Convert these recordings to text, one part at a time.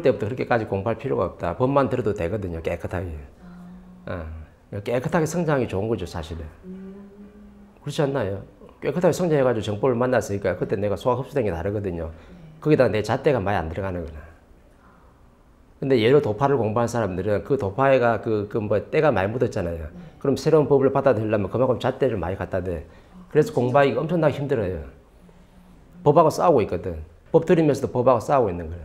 어릴 때부터 그렇게까지 공부할 필요가 없다. 법만 들어도 되거든요. 깨끗하게. 깨끗하게 성장이 좋은 거죠, 사실은. 그렇지 않나요? 깨끗하게 성장해가지고 정법을 만났으니까 그때 내가 소화 흡수된 게 다르거든요. 거기다 내 잣대가 많이 안 들어가는 거나. 근데 예로 도파를 공부한 사람들은 그 도파에가 때가 많이 묻었잖아요. 그럼 새로운 법을 받아들이려면 그만큼 잣대를 많이 갖다 대. 그래서 공부하기가 엄청나게 힘들어요. 법하고 싸우고 있거든. 법 들이면서도 법하고 싸우고 있는 거야.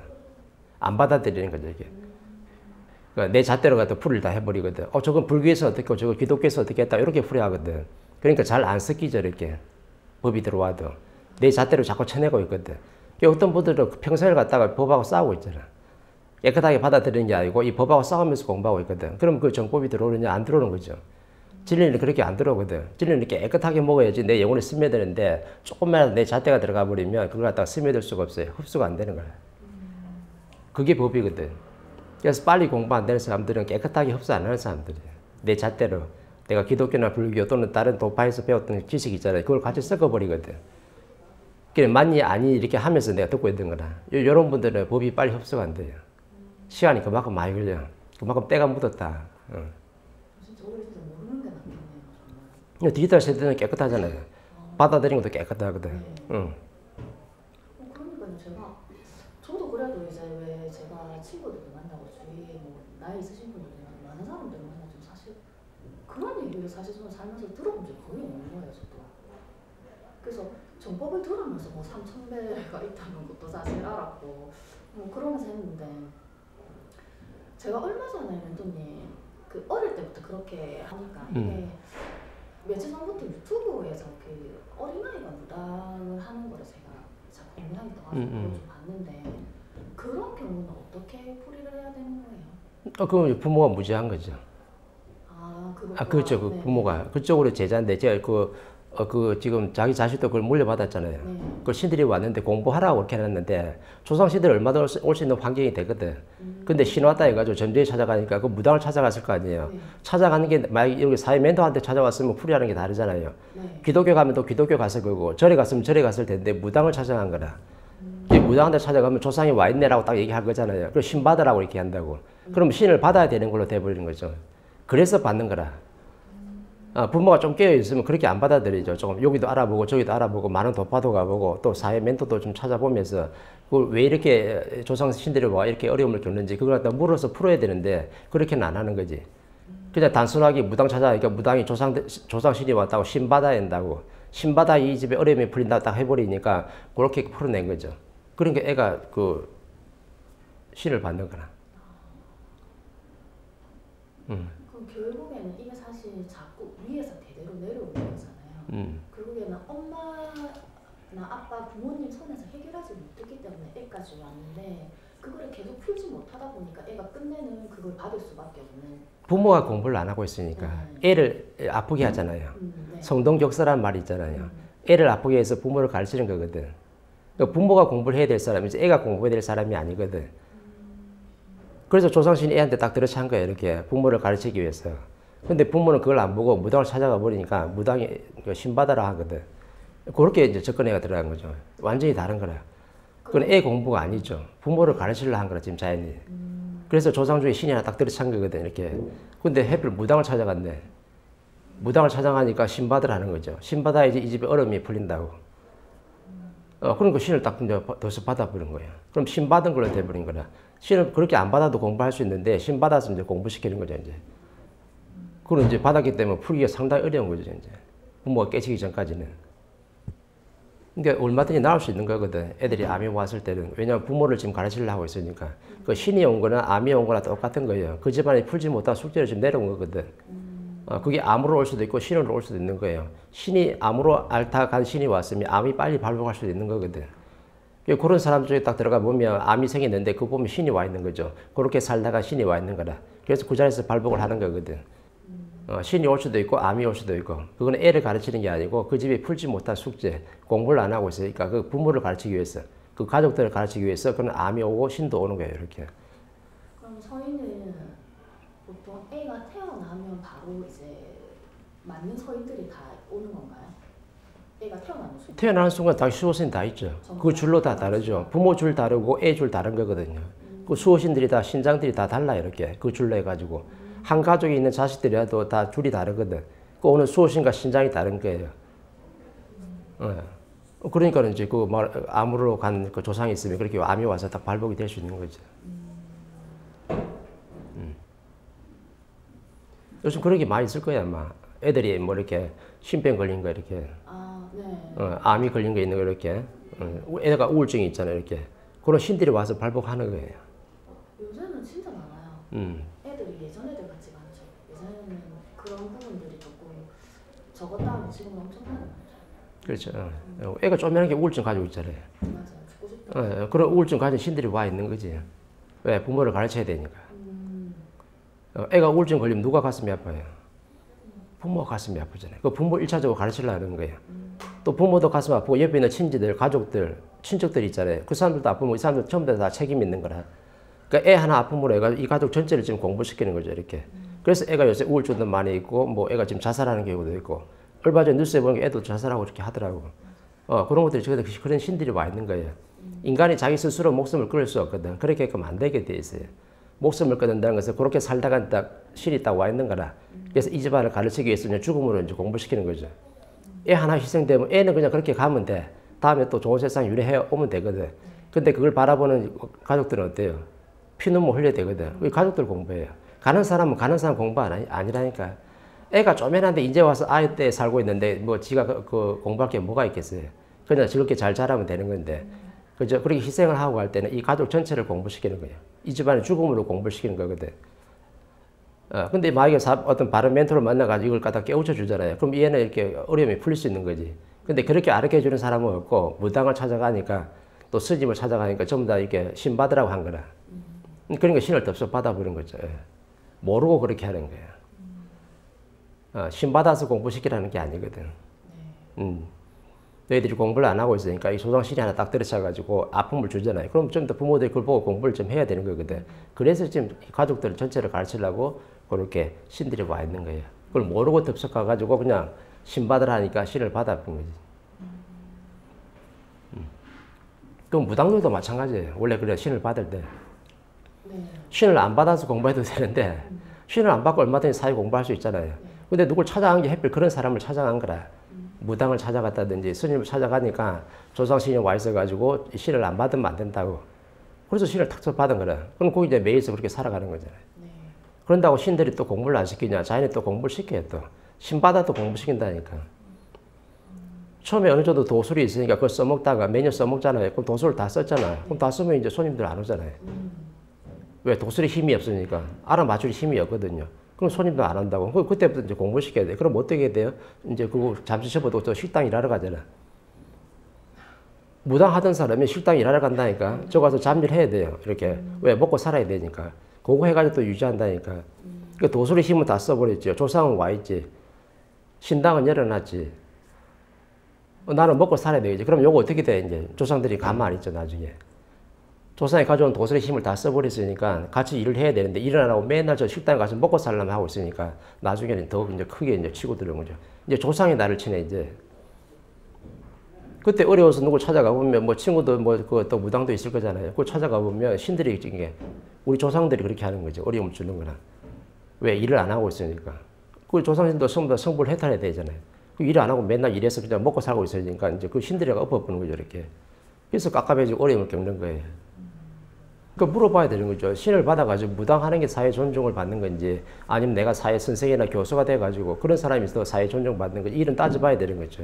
안 받아들이는 거죠, 이게. 그러니까 내 잣대로 갖다 풀이를 다 해버리거든. 저건 불교에서 어떻게, 저거 기독교에서 어떻게 했다. 이렇게 풀이하거든. 그러니까 잘 안 섞이죠, 이렇게. 법이 들어와도. 내 잣대로 자꾸 쳐내고 있거든. 어떤 분들은 평생을 갖다가 법하고 싸우고 있잖아. 깨끗하게 받아들이는 게 아니고 이 법하고 싸우면서 공부하고 있거든. 그럼 그 정법이 들어오느냐? 안 들어오는 거죠. 진리는 그렇게 안 들어오거든. 진리는 깨끗하게 먹어야지 내 영혼이 스며드는데 조금만 내 잣대가 들어가 버리면 그걸 갖다가 스며들 수가 없어요. 흡수가 안 되는 거야. 그게 법이거든. 그래서 빨리 공부 안 되는 사람들은 깨끗하게 흡수 안 하는 사람들이에요. 내 잣대로. 내가 기독교나 불교 또는 다른 도파에서 배웠던 지식이 있잖아요. 그걸 같이 섞어버리거든. 그래, 맞니, 아니, 이렇게 하면서 내가 듣고 있는 거라. 이런 분들은 법이 빨리 흡수가 안 돼요. 시간이 그만큼 많이 걸려. 그만큼 때가 묻었다. 진짜 우리 진짜 모르는 게 낫겠네요. 디지털 세대는 깨끗하잖아요. 받아들이는 것도 깨끗하거든. 네. 그러니까요, 저도 그래도 이제 왜 제가 친구들도 만나고 주위에 뭐 나이 있으신 분들이나 많은 사람들 만나죠. 사실 그런 얘기를 사실 저는 살면서 들어본 적이 거의 없는 거예요, 저도. 그래서 정법을 들으면서 뭐 3,000배가 있다는 것도 사실 알았고 뭐 그러면서 했는데 제가 얼마 전에 멘토님 그 어릴 때부터 그렇게 하니까 이게 며칠 전부터 유튜브에서 그 어린아이가 무당을 하는 거를 제가 공부하기도 하고 좀 봤는데 그런 경우는 어떻게 풀이를 해야 되는 거예요? 그럼 부모가 무지한 거죠. 그렇죠. 그 네. 부모가 그쪽으로 제자인데 제가 지금 자기 자식도 그걸 물려받았잖아요. 네. 그걸 신들이 왔는데 공부하라고 그렇게 해놨는데 조상 시대를 얼마나 올 수 있는 환경이 되거든. 근데 신왔다 해가지고 전주에 찾아가니까 그 무당을 찾아갔을 거 아니에요. 네. 찾아가는 게 만약 여기 사회 멘토한테 찾아왔으면 풀이하는 게 다르잖아요. 네. 기독교 가면 또 기독교 갔을 거고 절에 갔으면 절에 갔을 텐데 무당을 찾아간 거라. 무당한테 찾아가면 조상이 와 있네라고 딱 얘기할 거잖아요. 그럼 신 받으라고 이렇게 한다고. 그럼 신을 받아야 되는 걸로 돼버리는 거죠. 그래서 받는 거라. 부모가 좀 깨어있으면 그렇게 안 받아들이죠. 조금 여기도 알아보고 저기도 알아보고 많은 도파도 가보고 또 사회 멘토도 좀 찾아보면서 그걸 왜 이렇게 조상 신들이 와 이렇게 어려움을 겪는지 그걸 갖다 물어서 풀어야 되는데 그렇게는 안 하는 거지. 그냥 단순하게 무당 찾아가니까 무당이 조상신이 왔다고 신 받아야 된다고. 신 받아 이 집에 어려움이 풀린다 딱 해버리니까 그렇게 풀어낸 거죠. 그러니까 애가 그 신을 받는 거나. 그럼 결국에는 이게 사실 자꾸 위에서 대대로 내려오는 거잖아요. 결국에는 엄마나 아빠, 부모님 선에서 해결하지 못했기 때문에 애까지 왔는데 그거를 계속 풀지 못하다 보니까 애가 끝내는 그걸 받을 수밖에 없는. 부모가 공부를 안 하고 있으니까 애를 아프게 하잖아요. 네. 성동격서란 말이 있잖아요. 애를 아프게 해서 부모를 가르치는 거거든. 그러니까 부모가 공부를 해야 될 사람이지 애가 공부해야 될 사람이 아니거든. 그래서 조상신이 애한테 딱 들어찬 거예요. 이렇게 부모를 가르치기 위해서. 근데 부모는 그걸 안 보고 무당을 찾아가 버리니까 무당이 신받아라 하거든. 그렇게 이제 접근해가 들어간 거죠. 완전히 다른 거라. 그건 애 공부가 아니죠. 부모를 가르치려고 한 거라, 지금 자연이. 그래서 조상 중에 신이 하나 딱 들어찬 거거든, 이렇게. 근데 하필 무당을 찾아갔네. 무당을 찾아가니까 신받으라는 거죠. 신받아야지 이 집에 어려움이 풀린다고. 그러니까 신을 딱 더 받아버린 거예요. 그럼 신 받은 걸로 돼버린 거라. 신을 그렇게 안 받아도 공부할 수 있는데 신 받아서 이제 공부시키는 거죠, 이제. 그걸 이제 받았기 때문에 풀기가 상당히 어려운 거죠, 이제. 부모가 깨치기 전까지는. 그러니까 얼마든지 나올 수 있는 거거든. 애들이 암이 왔을 때는. 왜냐하면 부모를 지금 가르치려고 하고 있으니까. 그 신이 온 거나 암이 온 거나 똑같은 거예요. 그 집안이 풀지 못한 숙제를 지금 내려온 거거든. 그게 암으로 올 수도 있고 신으로 올 수도 있는 거예요. 신이 암으로 앓다 간 신이 왔으면 암이 빨리 발복할 수도 있는 거거든. 그런 사람 중에 딱 들어가 보면 암이 생겼는데 그거 보면 신이 와 있는 거죠. 그렇게 살다가 신이 와 있는 거라. 그래서 그 자리에서 발복을 하는 거거든. 신이 올 수도 있고 암이 올 수도 있고 그건 애를 가르치는 게 아니고 그 집이 풀지 못한 숙제, 공부를 안 하고 있으니까 그 부모를 가르치기 위해서 그 가족들을 가르치기 위해서 그건 암이 오고 신도 오는 거예요. 이렇게. 그럼 서인은 보통 애가 태어나면 바로 이제 맞는 서인들이 다 오는 건가요? 애가 태어나는 순간? 태어나는 순간 다 수호신 다 있죠. 그 줄로 다 다르죠. 부모 줄 다르고 애 줄 다른 거거든요. 그 수호신들이 다 신장들이 다 달라 이렇게 그 줄로 해가지고 한 가족에 있는 자식들이라도 다 줄이 다르거든. 그 오늘 수호신과 신장이 다른 거예요. 그러니까 이제 그 암으로 간 그 조상이 있으면 그렇게 암이 와서 딱 발복이 될 수 있는 거죠. 요즘 그런 게 많이 있을 거야 아마. 애들이 뭐 이렇게 신병 걸린 거 이렇게, 암이 걸린 거 있는 거 이렇게, 애가 우울증이 있잖아요 이렇게. 그런 신들이 와서 발복하는 거예요. 요새는 진짜 많아요. 애들이 예전 애들 같지가 않죠. 예전에는 그런 부분들이 조금 적었다 하면 지금은 엄청나게 많죠. 그렇죠. 애가 쪼매하게 우울증 가지고 있잖아요. 맞아요. 죽고 싶다. 그런 우울증 가진 신들이 와 있는 거지. 왜? 부모를 가르쳐야 되니까. 애가 우울증 걸리면 누가 가슴이 아파요? 부모가 가슴이 아프잖아요. 그 부모 1차적으로 가르치려는 거예요. 또 부모도 가슴 아프고 옆에 있는 친지들, 가족들, 친척들 있잖아요. 그 사람들도 아프면 이 사람들 전부 다 책임 있는 거라. 그러니까 애 하나 아픔으로 애가 이 가족 전체를 지금 공부시키는 거죠, 이렇게. 그래서 애가 요새 우울증도 많이 있고, 뭐 애가 지금 자살하는 경우도 있고, 얼마 전 뉴스에 보면 애도 자살하고 이렇게 하더라고. 그런 것들이 그런 신들이 와 있는 거예요. 인간이 자기 스스로 목숨을 끊을 수 없거든. 그렇게 하면 안 되게 돼 있어요. 목숨을 끊는다는 것은 그렇게 살다가 딱 실이 딱 와 있는 거라. 그래서 이 집안을 가르치기 위해서 죽음으로 이제 공부시키는 거죠. 애 하나 희생되면 애는 그냥 그렇게 가면 돼. 다음에 또 좋은 세상 유래해 오면 되거든. 근데 그걸 바라보는 가족들은 어때요? 피눈물 흘려야 되거든. 우리 가족들 공부해요. 가는 사람은 가는 사람 공부 아니라니까. 애가 쪼매난데 이제 와서 아이 때 살고 있는데 뭐 지가 그 공부할 게 뭐가 있겠어요. 그냥 즐겁게 잘 자라면 되는 건데. 그죠? 그렇게 희생을 하고 갈 때는 이 가족 전체를 공부시키는 거예요. 이 집안의 죽음으로 공부를 시키는 거거든. 근데 만약에 어떤 바른 멘토를 만나가지고 이걸 갖다 깨우쳐 주잖아요. 그럼 얘는 이렇게 어려움이 풀릴 수 있는 거지. 근데 그렇게 가르쳐 주는 사람은 없고, 무당을 찾아가니까, 또 스님을 찾아가니까 전부 다 이렇게 신 받으라고 한 거라. 그러니까 신을 덥석 받아버린 거죠. 모르고 그렇게 하는 거야. 신 받아서 공부시키라는 게 아니거든. 너희들이 공부를 안 하고 있으니까 이 조상신이 하나 딱 들이쳐가지고 아픔을 주잖아요. 그럼 좀 더 부모들이 그걸 보고 공부를 좀 해야 되는 거거든. 그래서 지금 가족들 전체를 가르치려고 그렇게 신들이 와 있는 거예요. 그걸 모르고 덥석 가가지고 그냥 신 받으라니까 신을 받아본 거지. 그럼 무당들도 마찬가지예요. 원래 그래 신을 받을 때. 신을 안 받아서 공부해도 되는데 신을 안 받고 얼마든지 사회 공부할 수 있잖아요. 근데 누굴 찾아간 게 하필 그런 사람을 찾아간 거라. 무당을 찾아갔다든지 스님을 찾아가니까 조상신이 와 있어가지고 신을 안 받으면 안 된다고. 그래서 신을 탁 받은 거라. 그럼 거기 이제 매일서 그렇게 살아가는 거잖아요. 그런다고 신들이 또 공부를 안 시키냐? 자기네 또 공부를 시켜요 또. 신 받아도 공부시킨다니까. 처음에 어느 정도 도술이 있으니까 그걸 써먹다가 매년 써먹잖아요. 그럼 도술을 다 썼잖아요. 그럼 다 쓰면 이제 손님들 안 오잖아요. 왜? 도술에 힘이 없으니까. 알아맞출 힘이 없거든요. 그럼 손님도 안 한다고. 그때부터 이제 공부시켜야 돼. 그럼 어떻게 돼요? 이제 그거 잠시 접어도 또 식당 일하러 가잖아. 무당 하던 사람이 식당 일하러 간다니까. 저 가서 잡일 해야 돼요. 이렇게. 왜? 먹고 살아야 되니까. 그거 해가지고 또 유지한다니까. 그 도술의 힘은 다 써버렸죠. 조상은 와 있지. 신당은 열어놨지. 나는 먹고 살아야 되겠지. 그럼 요거 어떻게 돼? 이제 조상들이 가만 안 있죠, 나중에. 조상이 가져온 도술의 힘을 다 써버렸으니까 같이 일을 해야 되는데 일을 안 하고 맨날 저 식당에 가서 먹고 살려면 하고 있으니까 나중에는 더 이제 크게 이제 치고 들어온 거죠. 이제 조상이 나를 치네, 이제. 그때 어려워서 누구 찾아가 보면 뭐 친구도 뭐 그 또 무당도 있을 거잖아요. 그거 찾아가 보면 신들이 이게 우리 조상들이 그렇게 하는 거죠. 어려움을 주는 거나. 왜? 일을 안 하고 있으니까. 그 조상신도 전부 다 성불을 해탈해야 되잖아요. 그 일을 안 하고 맨날 일해서 그냥 먹고 살고 있으니까 이제 그 신들이 엎어보는 거죠, 이렇게. 그래서 깝깝해지고 어려움을 겪는 거예요. 그 물어봐야 되는 거죠. 신을 받아가지고 무당하는 게 사회 존중을 받는 건지 아니면 내가 사회 선생이나 교수가 돼가지고 그런 사람이 있어도 사회 존중받는 건지 이런 따져봐야 되는 거죠.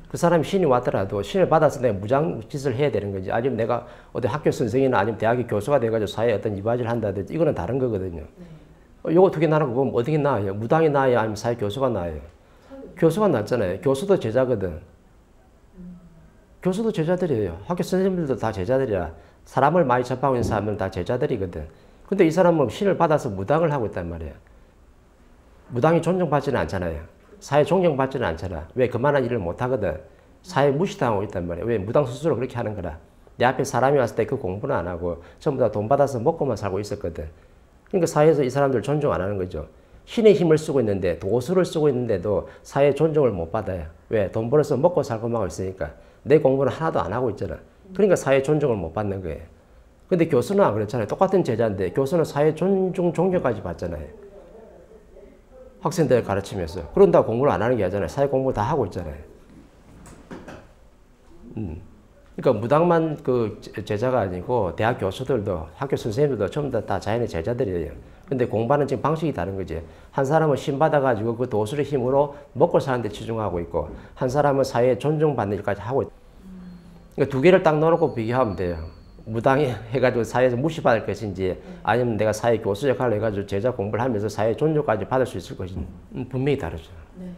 그 사람이 신이 왔더라도 신을 받아서 내가 무장 짓을 해야 되는 건지 아니면 내가 어디 학교 선생이나 아니면 대학의 교수가 돼가지고 사회에 어떤 이바지를 한다든지 이거는 다른 거거든요. 요거 두 개 나누고 보면 어떻게 나아요? 무당이 나아요? 아니면 사회 교수가 나아요? 교수가 낫잖아요. 교수도 제자거든. 교수도 제자들이에요. 학교 선생님들도 다 제자들이야. 사람을 많이 접하고 있는 사람은 다 제자들이거든. 근데 이 사람은 신을 받아서 무당을 하고 있단 말이에요. 무당이 존중받지는 않잖아요. 사회 존경받지는 않잖아. 왜? 그만한 일을 못하거든. 사회 무시당하고 있단 말이에요. 왜? 무당 스스로 그렇게 하는 거라. 내 앞에 사람이 왔을 때 그 공부는 안 하고 전부 다 돈 받아서 먹고만 살고 있었거든. 그러니까 사회에서 이 사람들 존중 안 하는 거죠. 신의 힘을 쓰고 있는데 도수를 쓰고 있는데도 사회 존중을 못 받아요. 왜? 돈 벌어서 먹고 살고만 하고 있으니까. 내 공부는 하나도 안 하고 있잖아. 그러니까 사회 존중을 못 받는 거예요. 근데 교수는 안 그렇잖아요. 똑같은 제자인데 교수는 사회 존중, 존경까지 받잖아요. 학생들 가르치면서. 그런다고 공부를 안 하는 게 아니잖아요. 사회 공부 다 하고 있잖아요. 그러니까 무당만 그 제자가 아니고 대학 교수들도 학교 선생님들도 전부 다 자연의 제자들이에요. 근데 공부하는 지금 방식이 다른 거지. 한 사람은 신 받아가지고 그 도술의 힘으로 먹고 사는 데 치중하고 있고 한 사람은 사회에 존중받는 일까지 하고 있고. 그러니까 두 개를 딱 넣어놓고 비교하면 돼요. 무당이 해가지고 사회에서 무시받을 것인지 아니면 내가 사회 교수 역할을 해가지고 제자 공부를 하면서 사회 존중까지 받을 수 있을 것인지 분명히 다르죠. 네.